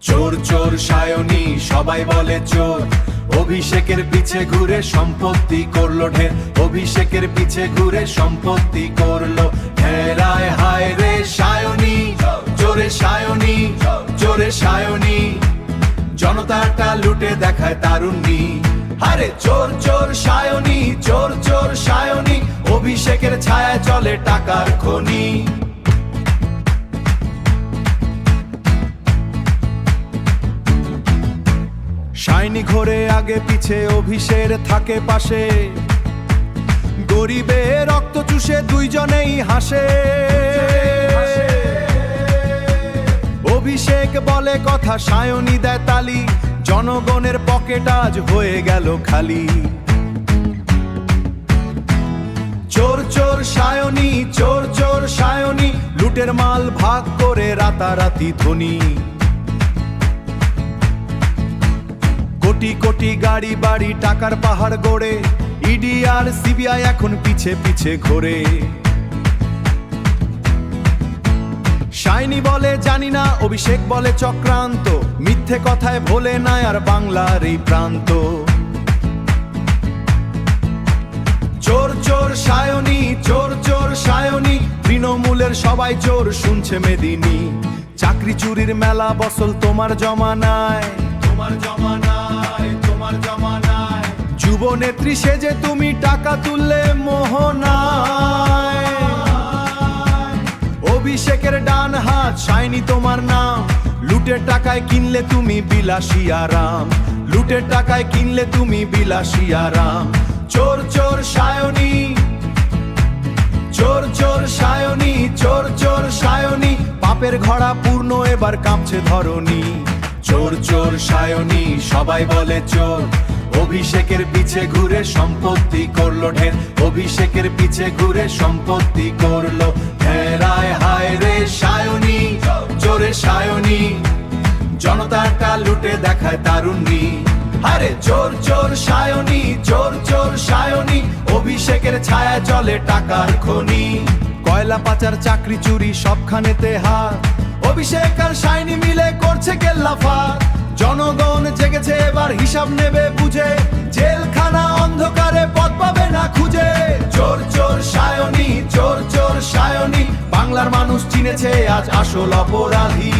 চোর চোর সায়নী সবাই বলে চোর, অভিষেকের পিছে ঘুরে সম্পত্তি করলো ঢের, অভিষেকের পিছে ঘুরে সম্পত্তি করলো ঢের। আয় হায় রে সায়নী, চোরে সায়নী, চোরে সায়নী, জনতাটা লুটে দেখায় তারুণ্যি। আরে চোর চোর সায়নী, চোর চোর সায়নী, অভিষেকের ছায়ায় চলে টাকার খনি। সায়নী ঘোরে আগে পিছে, অভিষেক থাকে পাশে, গরিবের রক্ত চুষে দুইজনেই হাসে। অভিষেক বলে কথা, সায়নী দেয় তালি, জনগণের পকেট আজ হয়ে গেল খালি। চোর চোর সায়নী, চোর চোর সায়নী, লুটের মাল ভাগ করে রাতারাতি ধনী। কোটি কোটি গাড়ি বাড়ি টাকার পাহাড় গড়ে, ইডি আর সিবিআই এখন পিছে পিছে ঘোরে। সায়নী বলে জানি না, অভিষেক বলে চক্রান্ত, মিথ্যে কথায় ভোলে না আর বাংলার এই প্রান্ত। চোর চোর সায়নী, চোর চোর সায়নী, তৃণমূলের সবাই চোর শুনছে মেদিনী। চাকরি চুরির মেলা বসল তোমার জমানায়, তোমার জমানায়, তোমার জমানায়। যুব নেত্রী সেজে তুমি টাকা তুললে মোহনায়। অভিষেকের ডান হাত সায়নী তোমার নাম, লুটের টাকায় কিনলে তুমি বিলাসী আরাম, লুটের টাকায় কিনলে তুমি বিলাসী আরাম। চোর চোর সায়নী, চোর চোর সায়নী, চোর চোর সায়নী, পাপের ঘোড়া পূর্ণ এবার কাঁপছে ধরণী। চোর চোর সায়নী সবাই বলে চোর, অভিষেকের পিছে ঘুরে সম্পত্তি করলো ঢের, অভিষেকের পিছে ঘুরে সম্পত্তি করলো ঢের। আয় হায় রে সায়নী, চোরে সায়নী, জনতাটা লুটে দেখায় তারুণ্যি। আরে চোর চোর সায়নী, চোর চোর সায়নী, অভিষেকের ছায়া চলে টাকার খনি। কয়লা পাচার চাকরি চুরি সবখানেতে হাত, অভিষেক আর সায়নী মিলে করছে কেল্লাফাত। জনগণ জেগেছে এবার হিসাব নেবে বুঝে, জেলখানা অন্ধকারে পথ পাবে না খুঁজে। চোর চোর সায়নী, চোর চোর সায়নী, বাংলার মানুষ চিনেছে আজ আসল অপরাধী।